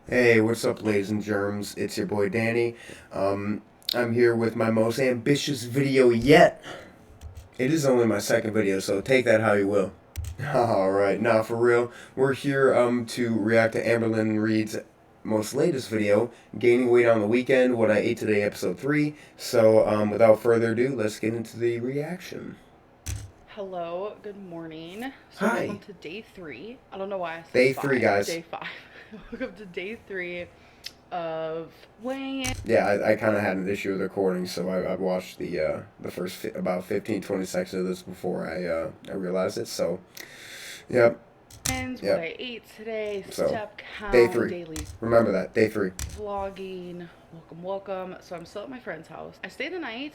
Hey, what's up, ladies and germs? It's your boy Danny. I'm here with my most ambitious video yet. It is only my second video, so take that how you will. Alright, now for real, we're here to react to Amberlynn Reid's most latest video, Gaining Weight on the Weekend, What I Ate Today, Episode 3. So, without further ado, let's get into the reaction. Hello, good morning. So welcome Hi. to day 3. I don't know why I said Day 3, 5. guys. Day 5. Welcome to day 3 of weighing in. Yeah, I kind of had an issue with recording, so I watched the first about 15, 20 seconds of this before I realized it. So, yep, What yep. I ate today, So, step day count, 3. daily Remember that, day 3. vlogging. Welcome. So I'm still at my friend's house. I stayed the night.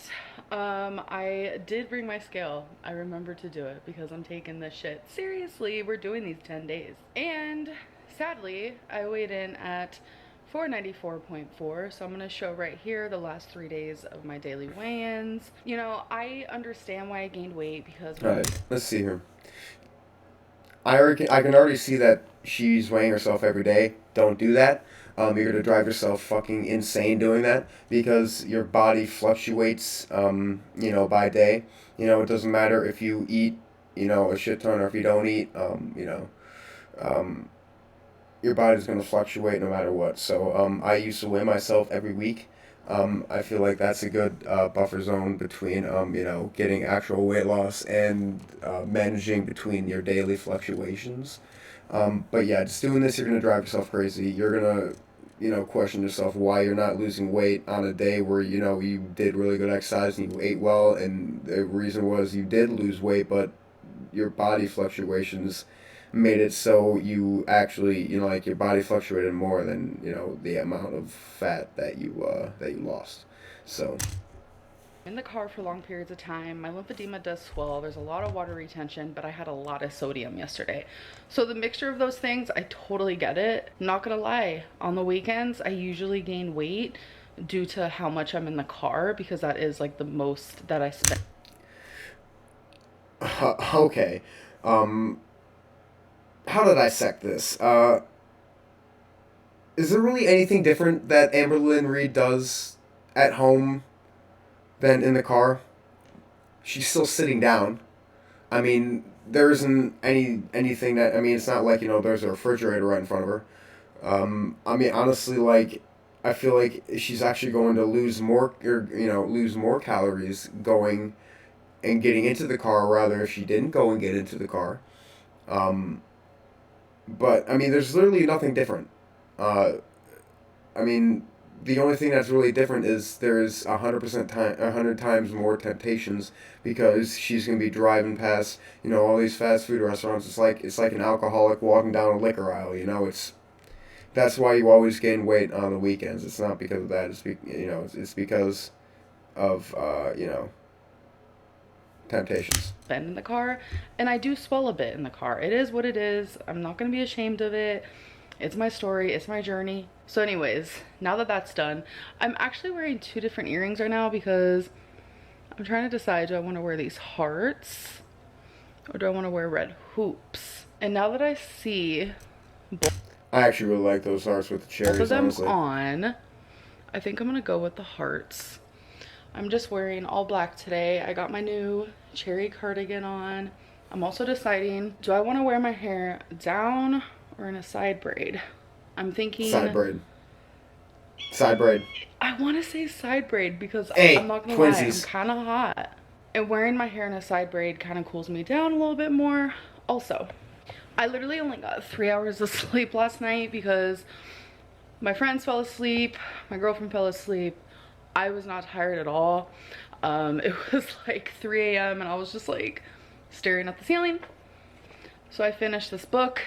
I did bring my scale. I remembered to do it because I'm taking this shit seriously. We're doing these 10 days. And sadly, I weighed in at 494.4. So I'm going to show right here the last 3 days of my daily weigh-ins. You know, I understand why I gained weight because Alright, let's see here. I can already see that she's weighing herself every day. Don't do that. You're gonna drive yourself fucking insane doing that because your body fluctuates, by day. It doesn't matter if you eat, a shit ton or if you don't eat. Um, your body's gonna fluctuate no matter what. So, I used to weigh myself every week. I feel like that's a good buffer zone between, getting actual weight loss and managing between your daily fluctuations. But yeah, just doing this, you're gonna drive yourself crazy. You're gonna, question yourself why you're not losing weight on a day where you did really good exercise and you ate well, and the reason was you did lose weight, but your body fluctuations made it so you actually, like your body fluctuated more than the amount of fat that you lost. So in the car for long periods of time. My lymphedema does swell. There's a lot of water retention, but I had a lot of sodium yesterday. So the mixture of those things, I totally get it. Not gonna lie, on the weekends, I usually gain weight due to how much I'm in the car because that is like the most that I spend. okay, um, how to dissect this? Is there really anything different that Amberlynn Reid does at home than in the car? She's still sitting down. I mean, there isn't anything that, I mean, it's not like there's a refrigerator right in front of her. I mean, honestly, like, I feel like she's actually going to lose more, or lose more calories going and getting into the car rather if she didn't go and get into the car. Um, but I mean, there's literally nothing different. Uh, I mean, the only thing that's really different is there's 100% time, 100 times more temptations because she's gonna be driving past, all these fast food restaurants. It's like an alcoholic walking down a liquor aisle. It's that's why you always gain weight on the weekends. It's not because of that. It's because of temptations. Spend in the car, and I do swell a bit in the car. It is what it is. I'm not gonna be ashamed of it. It's my story, it's my journey. So anyways, now that that's done, I'm actually wearing 2 different earrings right now because I'm trying to decide, do I want to wear these hearts or do I want to wear red hoops? And now that I see I actually really like those hearts with the both of cherries. them Honestly, on, I think I'm gonna go with the hearts. I'm just wearing all black today. I got my new cherry cardigan on. I'm also deciding, do I want to wear my hair down or in a side braid? I'm side thinking, braid, side braid. I want to say side braid because I'm Hey, not gonna lie, I'm twinsies. kind of hot. And wearing my hair in a side braid kind of cools me down a little bit more. Also, I literally only got 3 hours of sleep last night because my friends fell asleep, my girlfriend fell asleep. I was not tired at all. It was like 3 a.m. and I was just like staring at the ceiling. So I finished this book.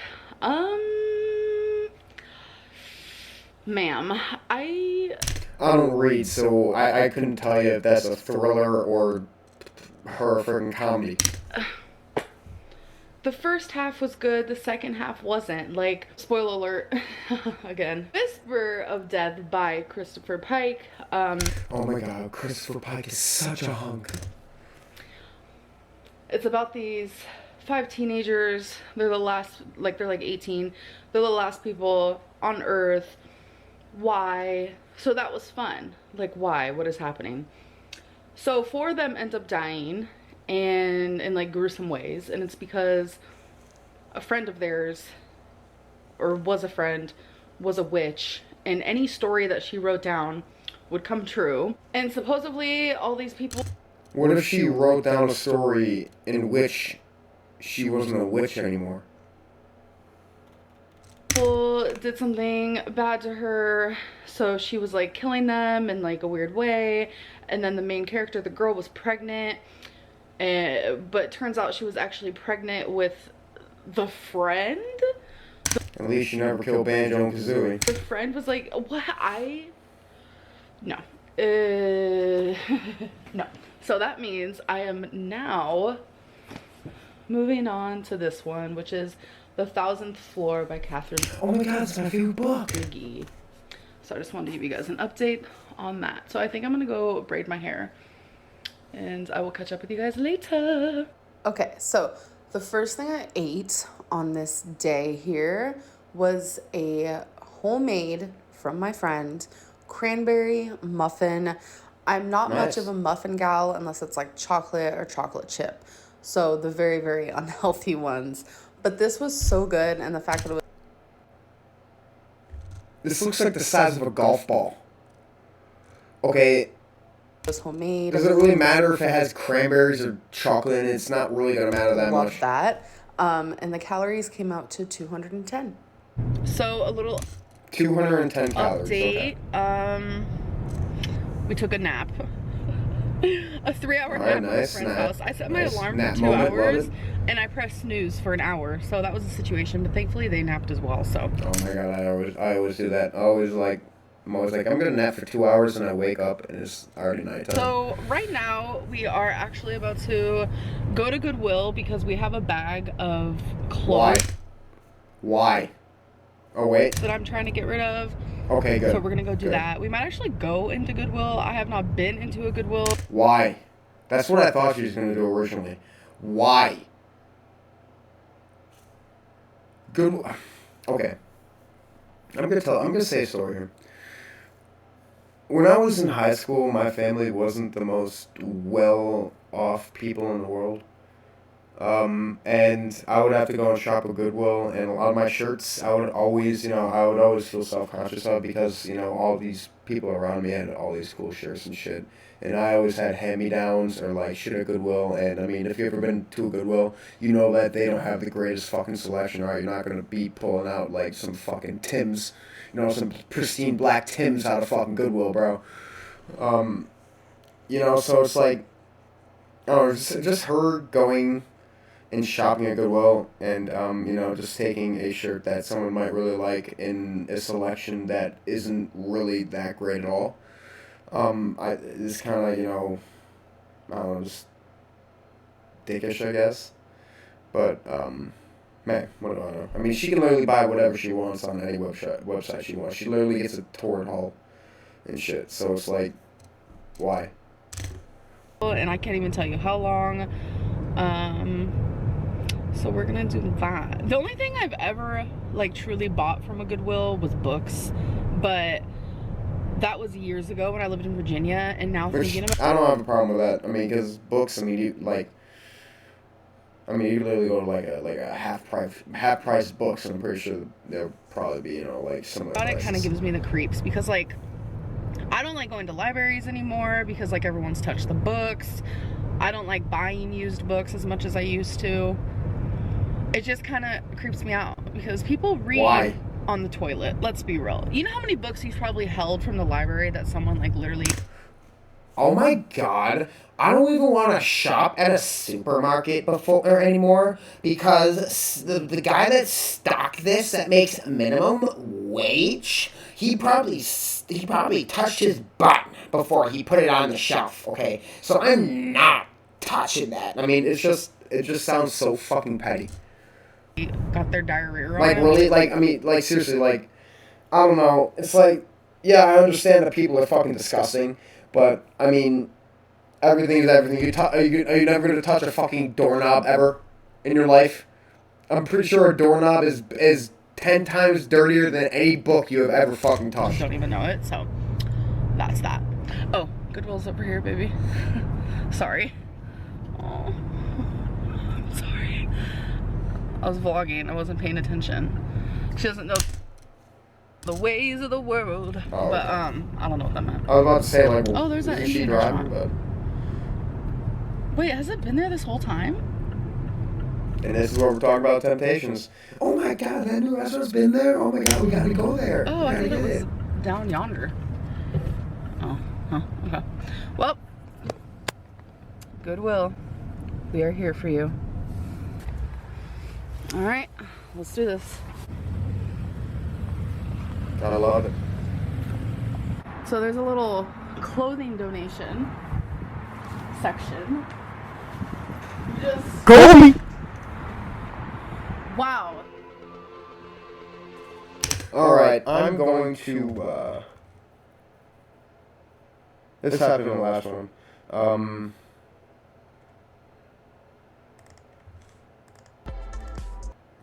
Ma'am, I don't read, so I couldn't tell you if that's a thriller or her freaking comedy. the first half was good, the second half wasn't. Like, spoiler alert, again. Whisper of Death by Christopher Pike. Oh my god, Christopher Pike is such a hunk. It's about these 5 teenagers. They're the last, like, they're like 18. They're the last people on Earth. why. So that was fun. Like, why? What is happening? So 4 of them end up dying, and in like gruesome ways, and it's because a friend of theirs, or was a friend, was a witch, and any story that she wrote down would come true. And supposedly all these people. What if she wrote down a story in which she wasn't a witch anymore? People did something bad to her, so she was like killing them in like a weird way. And then the main character, the girl, was pregnant, but turns out she was actually pregnant with the friend. At least you never killed Banjo and Kazooie. The friend was like, what? No. No. So that means I am now moving on to this one, which is The 1,000th Floor by Catherine. Oh my god, it's my favorite book. So I just wanted to give you guys an update on that. So I think I'm gonna go braid my hair, and I will catch up with you guys later. Okay, so the first thing I ate on this day here was a homemade, from my friend, cranberry muffin. I'm not much of a muffin gal unless it's like chocolate or chocolate chip. So the very, very unhealthy ones. But this was so good, and the fact that it was... This looks like the size of a golf ball. Okay. was homemade. Does it really matter if it has cranberries or chocolate in it? It's not really going to matter that much. Love that. And the calories came out to 210. So a little 210 calories. update. Okay. We took a nap. A 3-hour nap at a friend's house. I set my alarm for 2 hours, and I pressed snooze for an hour. So that was the situation. But thankfully, they napped as well. So. Oh my god, I always do that. I'm always like, I'm gonna nap for 2 hours, and I wake up, and it's already nighttime. So right now, we are actually about to go to Goodwill because we have a bag of clothes. Why? Oh wait. That I'm trying to get rid of. Okay, good. So we're gonna go do that. We might actually go into Goodwill. I have not been into a Goodwill. Why? That's what I thought she was gonna do originally. Why? Good. Okay. I'm gonna say a story here. When I was in high school, my family wasn't the most well-off people in the world. And I would have to go and shop at Goodwill, and a lot of my shirts, I would always feel self-conscious of because, all these people around me had all these cool shirts and shit. And I always had hand-me-downs or, like, shit at Goodwill. And, I mean, if you've ever been to a Goodwill, you know that they don't have the greatest fucking selection, right? You're not going to be pulling out, like, some fucking Timbs, some pristine black Timbs out of fucking Goodwill, bro. So it's like, just her going and shopping at Goodwill and, just taking a shirt that someone might really like in a selection that isn't really that great at all. It's kind of like, I don't know, just dickish, I guess. But, man, what do I know? I mean, she can literally buy whatever she wants on any website she wants. She literally gets a torrent haul and shit. So it's like, why? And I can't even tell you how long. So we're gonna do that. The only thing I've ever truly bought from a Goodwill was books, but that was years ago when I lived in Virginia. And now thinking about, I don't have a problem with that. I mean, because books, you literally go to like a half price books, and I'm pretty sure there'll probably be similar. But it kind of gives me the creeps because I don't like going to libraries anymore because everyone's touched the books. I don't like buying used books as much as I used to. It just kind of creeps me out because people read on the toilet. Let's be real. You know how many books you've probably held from the library that someone literally... Oh my god. I don't even want to shop at a supermarket anymore because the guy that stocked this that makes minimum wage, he probably touched his butt before he put it on the shelf, okay? So I'm not touching that. I mean, it just sounds so fucking petty. Got their diarrhea wrong. Really? Seriously, I don't know. It's yeah, I understand that people are fucking disgusting, but, I mean, everything is everything. Are you never going to touch a fucking doorknob ever in your life? I'm pretty sure a doorknob is 10 times dirtier than any book you have ever fucking touched. Don't even know it, so that's that. Oh, Goodwill's over here, baby. Sorry. Oh, I'm sorry. I was vlogging. I wasn't paying attention. She doesn't know the ways of the world. Oh, but okay. I don't know what that meant. I was about to say, like, oh, there's that is she Indian driving? restaurant. But Wait, has it been there this whole time? and this is what we're talking about, Temptations. Oh my god, that new restaurant's been there? Oh my god, we gotta go there. Oh, I thought it was down yonder. Oh, huh, okay. Well, Goodwill, we are here for you. All right, let's do this. Gotta love it. So there's a little clothing donation section. Just Kobe! wow. Alright, I'm going to, this happened in the last one.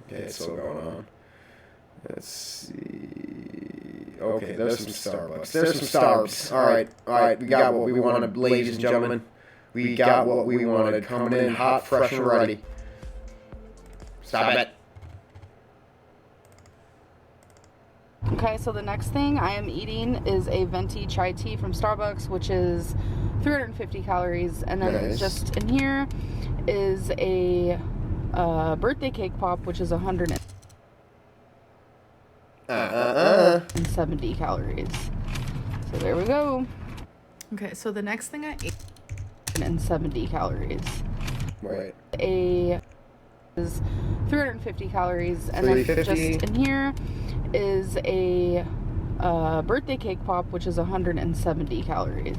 Okay, it's still going on. Let's see. Okay, there's some Starbucks. There's some Starbs. Alright, we got what we wanted, ladies and gentlemen. We got what we wanted, coming in hot, fresh, and ready. Stop it. Okay, so the next thing I am eating is a venti chai tea from Starbucks, which is 350 calories. And then Nice. just in here is a birthday cake pop, which is 170 calories. So there we go. Okay, so the next thing I ate and 70 calories. Wait. Is 350 calories, and then 350. just in here is a birthday cake pop, which is 170 calories.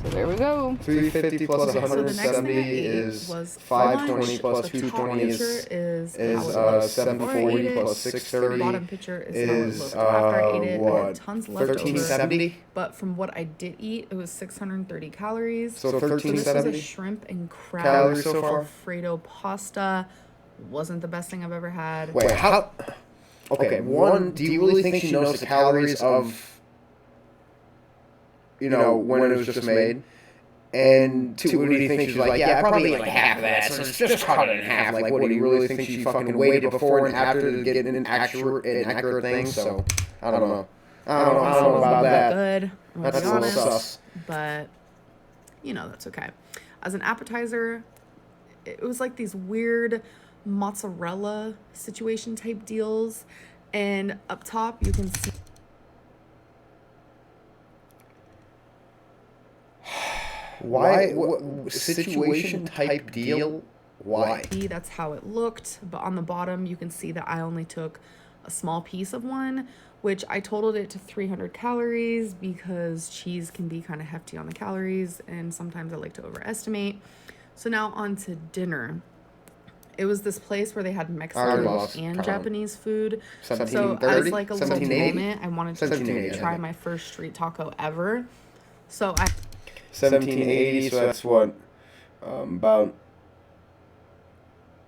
So there we go. 350 plus Okay, so the next thing I 170 ate is was 520 lunch. plus The 220 top is picture is how it looked 740 before I ate plus it. 630 The bottom picture is how it is looked after I ate it. I what? had tons left over. 1370. But from what I did eat, it was 630 calories. So So this was a 1370 shrimp and crab calories so far. Alfredo pasta. Wasn't the best thing I've ever had. Wait, how? Okay, one, do you really think she knows the calories of, you know, when it was just made? And two, what do you think she's like, yeah, I probably ate like half of that, so just cut it in half. Like, what, do you really think she fucking weighed it before and after to get an accurate thing? So, I don't know. I don't know about that. Good. I'm gonna That's be a little honest, sus. but you know that's okay. As an appetizer, it was like these weird mozzarella situation type deals, and up top you can see Why? What, situation type deal? Why? that's how it looked, but on the bottom you can see that I only took a small piece of one, which I totaled it to 300 calories because cheese can be kind of hefty on the calories and sometimes I like to overestimate. So now on to dinner. It was this place where they had Mexican and Japanese food. So as like a little moment, I wanted to try my first street taco ever. So I 1780, so that's what, about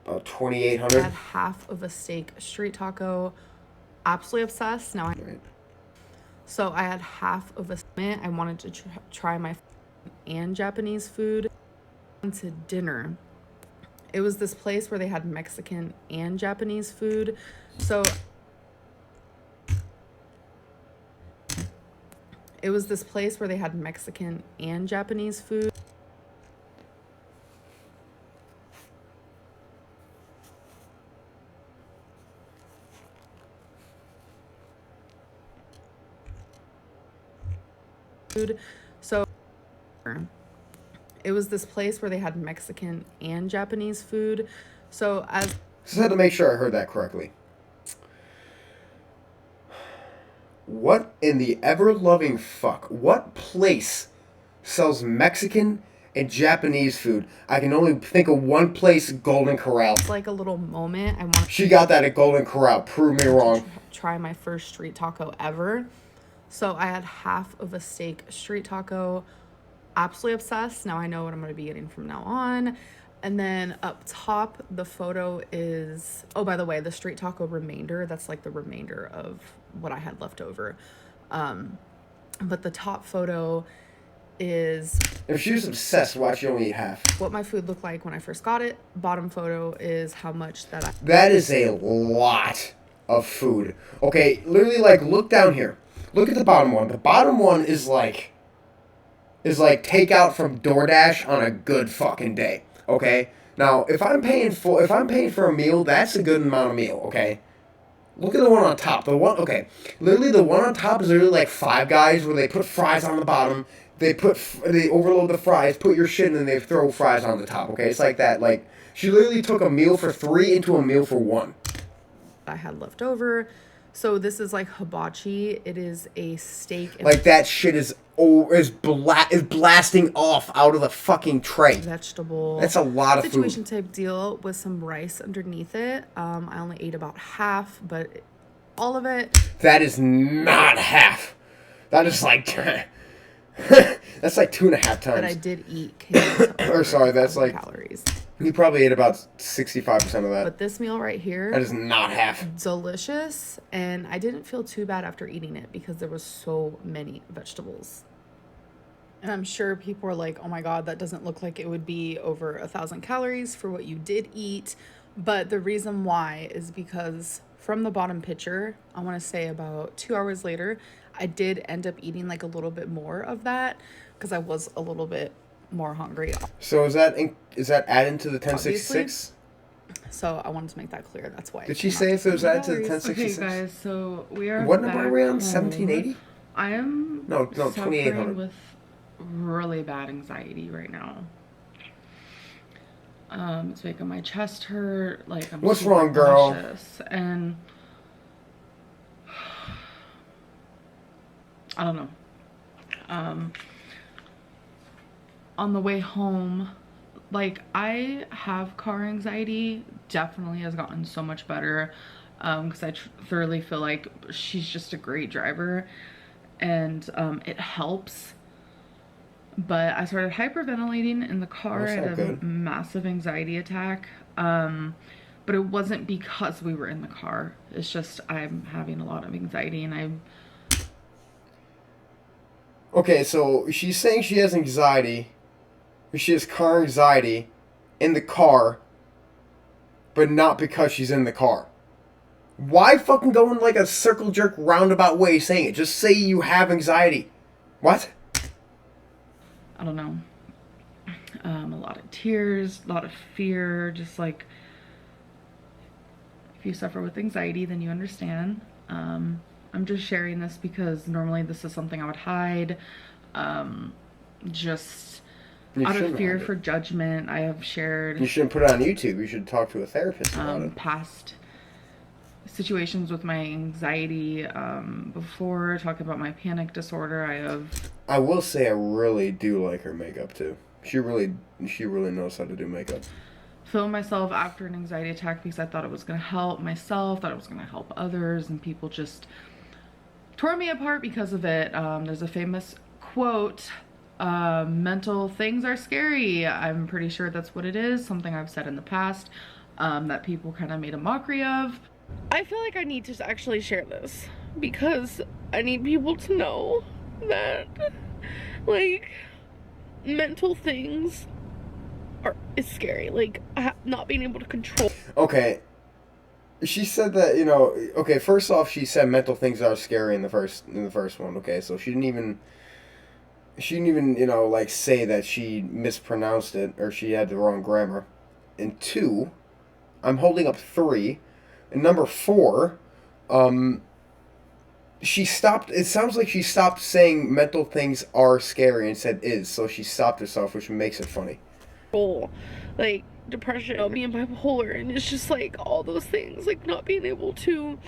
2,800. had half of a steak street taco. Absolutely obsessed. Now so I had half of a minute. I wanted to try my and Japanese food. To dinner. It was this place where they had Mexican and Japanese food. So it was this place where they had Mexican and Japanese food. So it was this place where they had Mexican and Japanese food. So Just had to make sure I heard that correctly. What in the ever-loving fuck? What place sells Mexican and Japanese food? I can only think of one place, Golden Corral. it's like a little moment. I wanted She got that at Golden Corral. Prove me wrong. to try my first street taco ever. So I had half of a steak street taco. Absolutely obsessed. Now I know what I'm going to be getting from now on. And then up top, the photo is, oh, by the way, the street taco remainder, that's like the remainder of what I had left over. But the top photo is If she was obsessed, why she only eat half? what my food looked like when I first got it. Bottom photo is how much that I... That is a lot of food. Okay, literally, like, look down here. Look at the bottom one. The bottom one is like takeout from DoorDash on a good fucking day. Okay? Now, if I'm paying for a meal, that's a good amount of meal, okay? Look at the one on top. Literally the one on top is literally like Five Guys where they put fries on the bottom. They overload the fries, put your shit in, and they throw fries on the top, okay? It's like that. Like, she literally took a meal for 3 into a meal for 1. I had left over. So this is like hibachi. It is a steak. And like that shit is blasting off out of the fucking tray. Vegetable. That's a lot of food. Situation type deal with some rice underneath it. I only ate about half, but all of it. That is not half. That is like that's like 2.5 times. That I did eat. Or sorry, that's like calories. You probably ate about 65% of that. But this meal right here, that is not half. Delicious, and I didn't feel too bad after eating it because there was so many vegetables. And I'm sure people are like, oh my God, that doesn't look like it would be over 1,000 calories for what you did eat. But the reason why is because from the bottom picture, I want to say about 2 hours later, I did end up eating like a little bit more of that because I was a little bit more hungry. So is that added to the 1066? So I wanted to make that clear. That's why. Did she say if it was added to the 1066? Okay, guys. So we are. What number are we on? 1780? I am. No, 2800. With really bad anxiety right now. It's making my chest hurt. Like I'm. What's wrong, girl? And I don't know. On the way home, like I have car anxiety, definitely has gotten so much better because I thoroughly feel like she's just a great driver and it helps. But I started hyperventilating in the car. I had a massive anxiety attack. But it wasn't because we were in the car. It's just I'm having a lot of anxiety and I'm... Okay, so she's saying she has anxiety. She has car anxiety in the car, but not because she's in the car. Why fucking go in like a circle jerk roundabout way saying it? Just say you have anxiety. What? I don't know. A lot of tears, a lot of fear, just like if you suffer with anxiety, then you understand. I'm just sharing this because normally this is something I would hide. Just out of fear for judgment, I have shared. You shouldn't put it on YouTube. You should talk to a therapist about it. Past situations with my anxiety, before talking about my panic disorder, I will say I really do like her makeup too. She really knows how to do makeup. Filmed myself after an anxiety attack because I thought it was going to help myself, thought it was going to help others, and people just tore me apart because of it. There's a famous quote, mental things are scary. I'm pretty sure that's what it is, something I've said in the past, that people kind of made a mockery of. I feel like I need to actually share this because I need people to know that, like, mental things is scary. Like, not being able to control. Okay. She said that, okay, first off, she said mental things are scary in the first one, okay? So she didn't even, like, say that she mispronounced it or she had the wrong grammar. And 2, I'm holding up 3. And number 4, she stopped, it sounds like she stopped saying mental things are scary and said is, so she stopped herself, which makes it funny. Like, depression, being bipolar, and it's just like all those things, like not being able to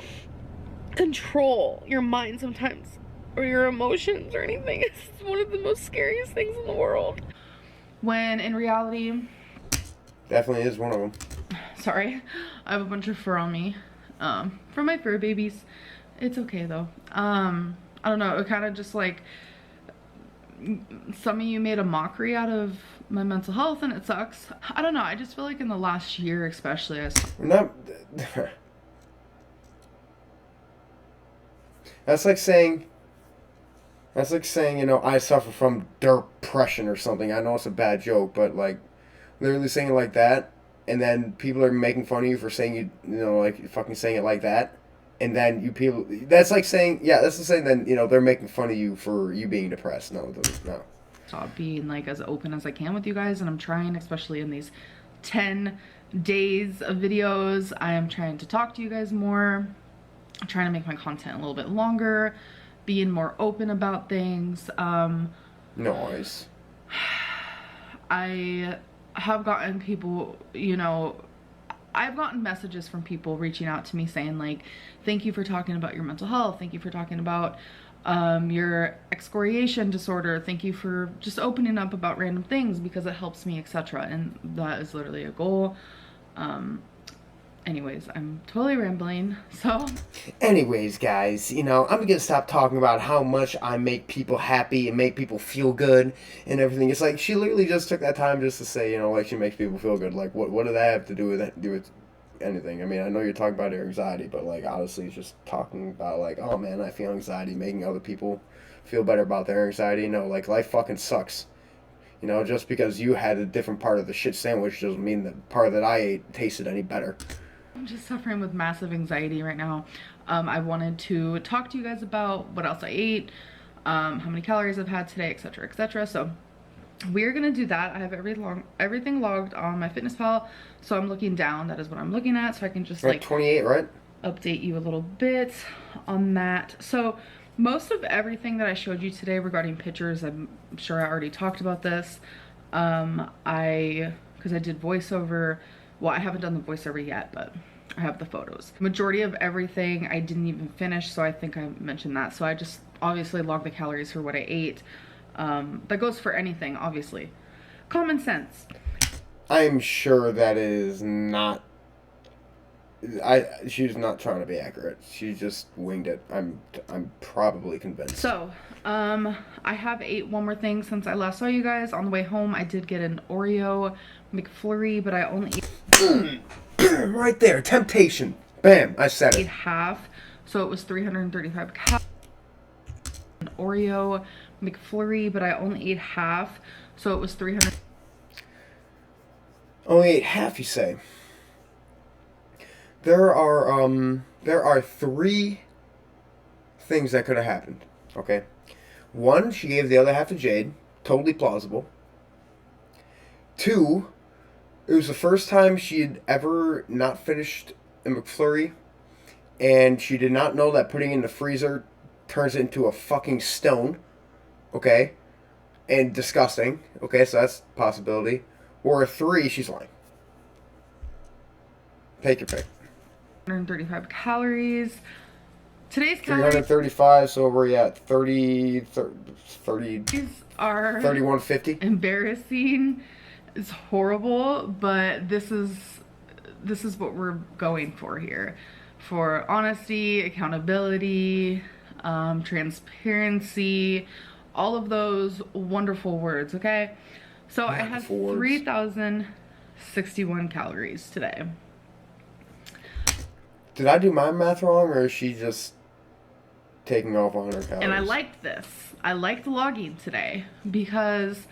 control your mind sometimes or your emotions or anything. It's one of the most scariest things in the world. When in reality, definitely is one of them. Sorry, I have a bunch of fur on me. For my fur babies, it's okay though. I don't know, it kind of just like some of you made a mockery out of my mental health, and it sucks. I don't know, I just feel like in the last year especially We're not... That's like saying, you know, I suffer from depression or something. I know it's a bad joke, but like, literally saying it like that, and then people are making fun of you for saying you know, like fucking saying it like that, and then you people, that's like saying, yeah, that's the same. Then you know they're making fun of you for you being depressed. No, no. stop being like as open as I can with you guys, and I'm trying, especially in these 10 days of videos, I am trying to talk to you guys more. I'm trying to make my content a little bit longer, being more open about things. Noise. I have gotten people, you know, I've gotten messages from people reaching out to me saying like, thank you for talking about your mental health. Thank you for talking about your excoriation disorder. Thank you for just opening up about random things because it helps me, etc. And that is literally a goal. Anyways, I'm totally rambling, so. Anyways, guys, you know, I'm gonna stop talking about how much I make people happy and make people feel good and everything. It's like she literally just took that time just to say, you know, like she makes people feel good. Like, what did that have to do with anything? I mean, I know you're talking about your anxiety, but like honestly, it's just talking about like, oh man, I feel anxiety, making other people feel better about their anxiety. No, like life fucking sucks. You know, just because you had a different part of the shit sandwich doesn't mean the part that I ate tasted any better. I'm just suffering with massive anxiety right now. I wanted to talk to you guys about what else I ate, how many calories I've had today, etc, etc. So we're gonna do that. I have everything logged on MyFitnessPal, so I'm looking down. That is what I'm looking at, so I can just like 28, right? Update you a little bit on that. So most of everything that I showed you today regarding pictures, I'm sure I already talked about this. Because I did voiceover. Well, I haven't done the voiceover yet, but I have the photos. Majority of everything I didn't even finish, so I think I mentioned that. So I just obviously logged the calories for what I ate. That goes for anything, obviously. Common sense. I'm sure that is not... she's not trying to be accurate. She just winged it. I'm probably convinced. So, I have ate one more thing since I last saw you guys. On the way home, I did get an Oreo McFlurry, but I only ate right there, temptation. Bam, I said it. half, so it was 335 calories. An Oreo McFlurry, but I only ate half, so it was 300. Only ate half, you say? There are three things that could have happened. Okay, one, she gave the other half to Jade. Totally plausible. Two, it was the first time she had ever not finished a McFlurry, and she did not know that putting it in the freezer turns it into a fucking stone. Okay, and disgusting. Okay, so that's a possibility. Or three, she's lying. Take your pick. 135 calories. Today's calories 335, so we're at 30 are 3150. embarrassing. It's horrible, but this is what we're going for here. For honesty, accountability, transparency, all of those wonderful words, okay? So I had 3,061 calories today. Did I do my math wrong, or is she just taking off on her calories? And I liked this. I liked logging today because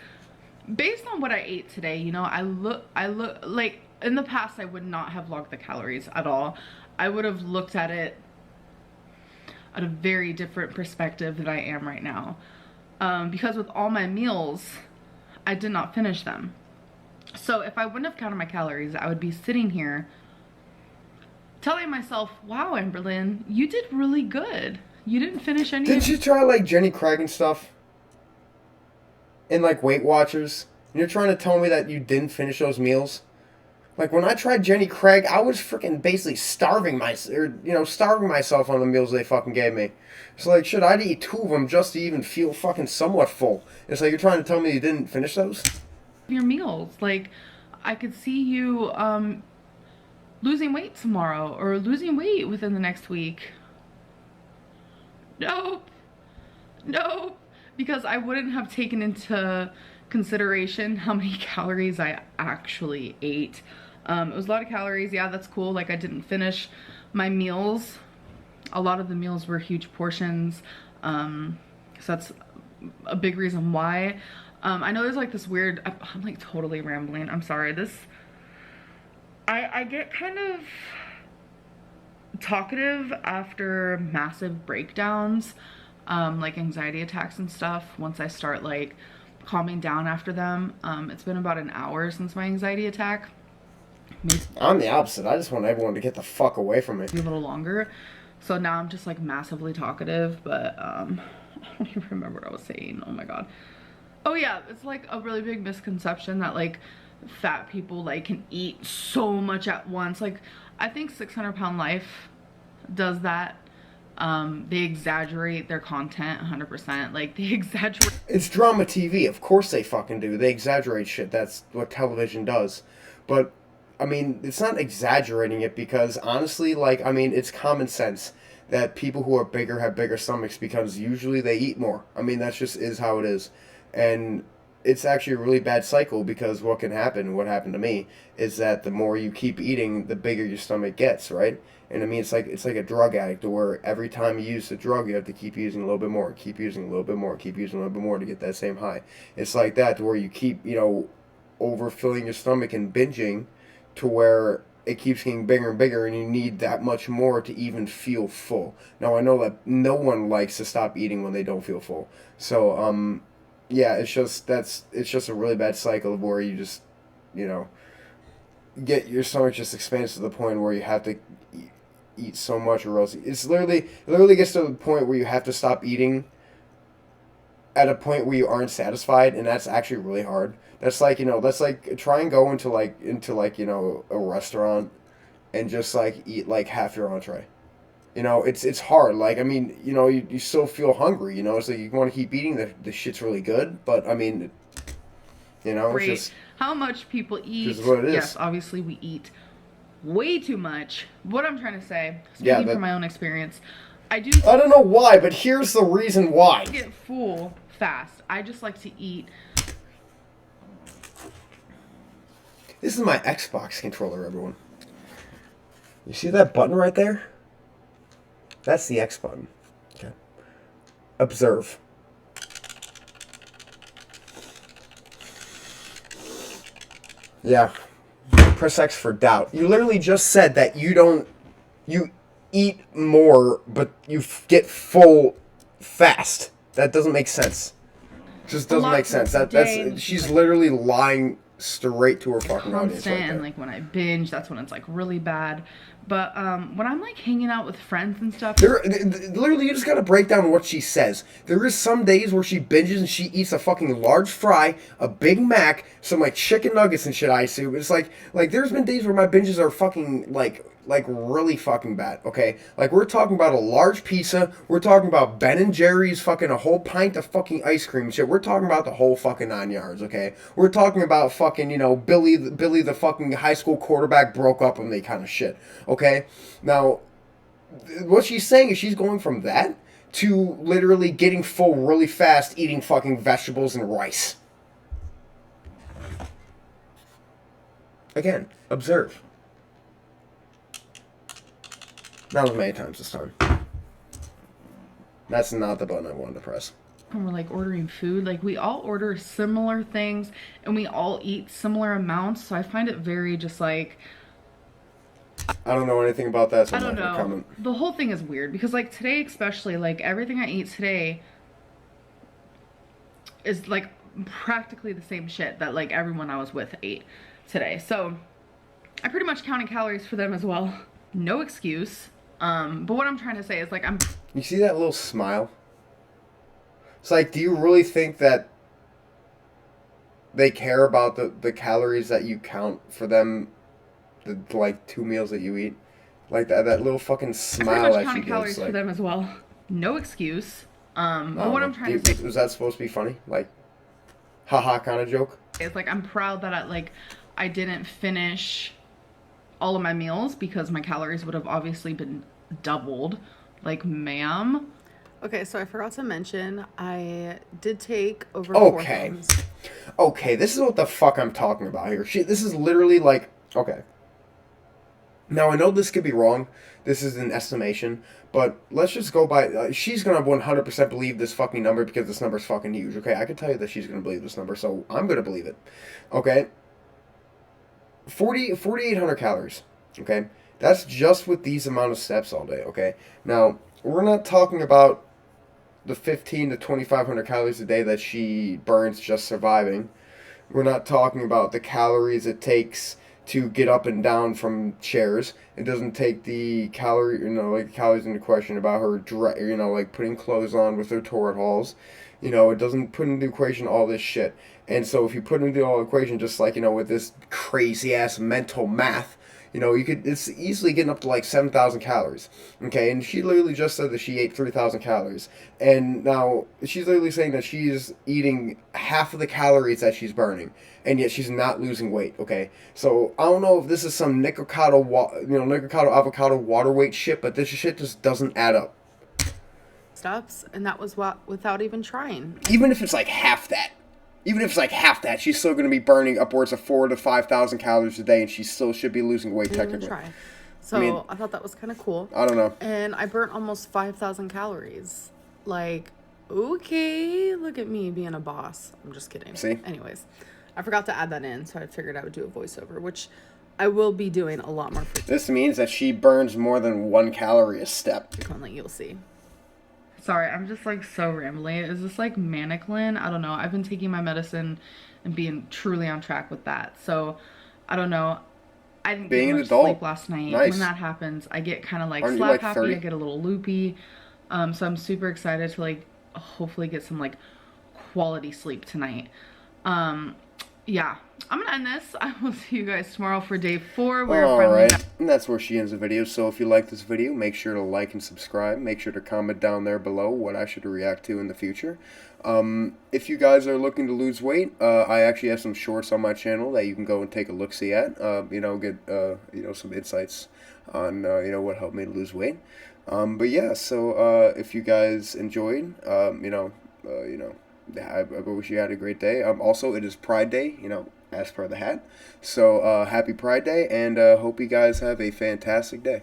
based on what I ate today, you know, I look like in the past I would not have logged the calories at all. I would have looked at it at a very different perspective than I am right now. Because with all my meals, I did not finish them. So if I wouldn't have counted my calories, I would be sitting here telling myself, wow, Amberlynn, you did really good. You didn't finish any. Didn't you try like Jenny Craig and stuff? And like Weight Watchers? And you're trying to tell me that you didn't finish those meals? Like when I tried Jenny Craig, I was freaking basically starving myself on the meals they fucking gave me. It's like, shit, I'd eat 2 of them just to even feel fucking somewhat full. It's like you're trying to tell me you didn't finish those? Your meals. Like, I could see you losing weight tomorrow or losing weight within the next week. Nope. because I wouldn't have taken into consideration how many calories I actually ate. It was a lot of calories. Yeah, that's cool. Like, I didn't finish my meals. A lot of the meals were huge portions. So that's a big reason why. I know there's like this weird, I'm like totally rambling. I'm sorry. I get kind of talkative after massive breakdowns, like anxiety attacks and stuff. Once I start like calming down after them, it's been about an hour since my anxiety attack. Maybe I'm the opposite. I just want everyone to get the fuck away from me. a little longer. So now I'm just like massively talkative, but I don't even remember what I was saying. Oh my god. Oh yeah, it's like a really big misconception that like fat people like can eat so much at once. Like, I think 600-Pound Life does that. They exaggerate their content 100%. Like, they exaggerate. It's drama TV. Of course they fucking do. They exaggerate shit. That's what television does. But, I mean, it's not exaggerating it because, honestly, like, I mean, it's common sense that people who are bigger have bigger stomachs because usually they eat more. I mean, that just is how it is. And it's actually a really bad cycle because what can happen, what happened to me, is that the more you keep eating, the bigger your stomach gets, right? And I mean, it's like a drug addict where every time you use the drug, you have to keep using a little bit more, keep using a little bit more, keep using a little bit more to get that same high. It's like that to where you keep, overfilling your stomach and binging to where it keeps getting bigger and bigger and you need that much more to even feel full. Now, I know that no one likes to stop eating when they don't feel full. So, yeah, it's just a really bad cycle of where you just, get your stomach just expands to the point where you have to eat so much or else it literally gets to the point where you have to stop eating at a point where you aren't satisfied, and that's actually really hard. That's like, try and go into a restaurant and just like eat like half your entree. It's hard. Like, I mean, you still feel hungry, so you want to keep eating. The shit's really good, but I mean, it's just how much people eat. just what it is. Yes, obviously we eat way too much. What I'm trying to say, speaking from my own experience, I don't know why, but here's the reason why. I get full fast. I just like to eat. This is my Xbox controller, everyone. You see that button right there? That's the X button. Okay. Observe. Yeah. Press X for doubt. You literally just said that you eat more, but you get full fast. That doesn't make sense. Just doesn't make sense. She's literally lying straight to her fucking audience right there. And like when I binge, that's when it's like really bad. But when I'm like hanging out with friends and stuff, literally you just gotta break down what she says. There is some days where she binges and she eats a fucking large fry, a Big Mac, some like chicken nuggets and shit. I assume it's like there's been days where my binges are fucking like really fucking bad. Okay, like we're talking about a large pizza. We're talking about Ben and Jerry's fucking a whole pint of fucking ice cream and shit. We're talking about the whole fucking 9 yards. Okay, we're talking about fucking Billy the fucking high school quarterback broke up with me kind of shit. Okay, now what she's saying is she's going from that to literally getting full really fast, eating fucking vegetables and rice. Again, observe. Not as many times this time. That's not the button I wanted to press. When we're like ordering food, like we all order similar things and we all eat similar amounts. So I find it very just like, I don't know anything about that, so I don't I'm not gonna know. comment. The whole thing is weird because like today especially, like everything I eat today is like practically the same shit that like everyone I was with ate today. So I pretty much counted calories for them as well. No excuse. But what I'm trying to say is like You see that little smile? It's like, do you really think that they care about the calories that you count for them, the like 2 meals that you eat? Like that little fucking smile that she counted gives. calories Like, for them as well. No excuse. But what I'm trying to say, was that supposed to be funny? Like, haha kind of joke? is like I'm proud that I didn't finish all of my meals because my calories would have obviously been doubled. Like, ma'am. Okay, so I forgot to mention, I did take over Okay. 4 things. Okay, this is what the fuck I'm talking about here. This is literally like, okay. Now, I know this could be wrong. This is an estimation. But let's just go by. She's going to 100% believe this fucking number because this number is fucking huge. Okay, I can tell you that she's going to believe this number. So I'm going to believe it. Okay? 4,800 calories. Okay? That's just with these amount of steps all day. Okay? Now, we're not talking about the 15 to 2,500 calories a day that she burns just surviving. We're not talking about the calories it takes to get up and down from chairs. It doesn't take the calories into question about her, like putting clothes on with her toilet hauls. It doesn't put into equation all this shit. And so if you put into all equation just like, with this crazy ass mental math, it's easily getting up to like 7,000 calories. Okay, and she literally just said that she ate 3,000 calories. And now she's literally saying that she's eating half of the calories that she's burning. And yet she's not losing weight, okay? So I don't know if this is some Nikocado avocado water weight shit, but this shit just doesn't add up. Steps, and that was what without even trying. Even if it's like half that. She's still going to be burning upwards of 4,000 to 5,000 calories a day, and she still should be losing weight technically. Try. So I thought that was kind of cool. I don't know. And I burnt almost 5,000 calories. Like, okay, look at me being a boss. I'm just kidding. See? Anyways, I forgot to add that in, so I figured I would do a voiceover, which I will be doing a lot more frequently. This means that she burns more than 1 calorie a step. You'll see. Sorry, I'm just like so rambly. Is this like Maniclin? I don't know. I've been taking my medicine and being truly on track with that. So I don't know. I didn't get much sleep last night. Nice. When that happens, I get kind of like Aren't you, slap like, happy. 30? I get a little loopy. So I'm super excited to like hopefully get some like quality sleep tonight. Yeah, I'm gonna end this. I will see you guys tomorrow for day 4. Alright, and that's where she ends the video. So if you like this video, make sure to like and subscribe. Make sure to comment down there below what I should react to in the future. If you guys are looking to lose weight, I actually have some shorts on my channel that you can go and take a look-see at. Get some insights on what helped me to lose weight. But yeah, so if you guys enjoyed, I wish you had a great day. Also, it is Pride Day, as per the hat. So, happy Pride Day, and hope you guys have a fantastic day.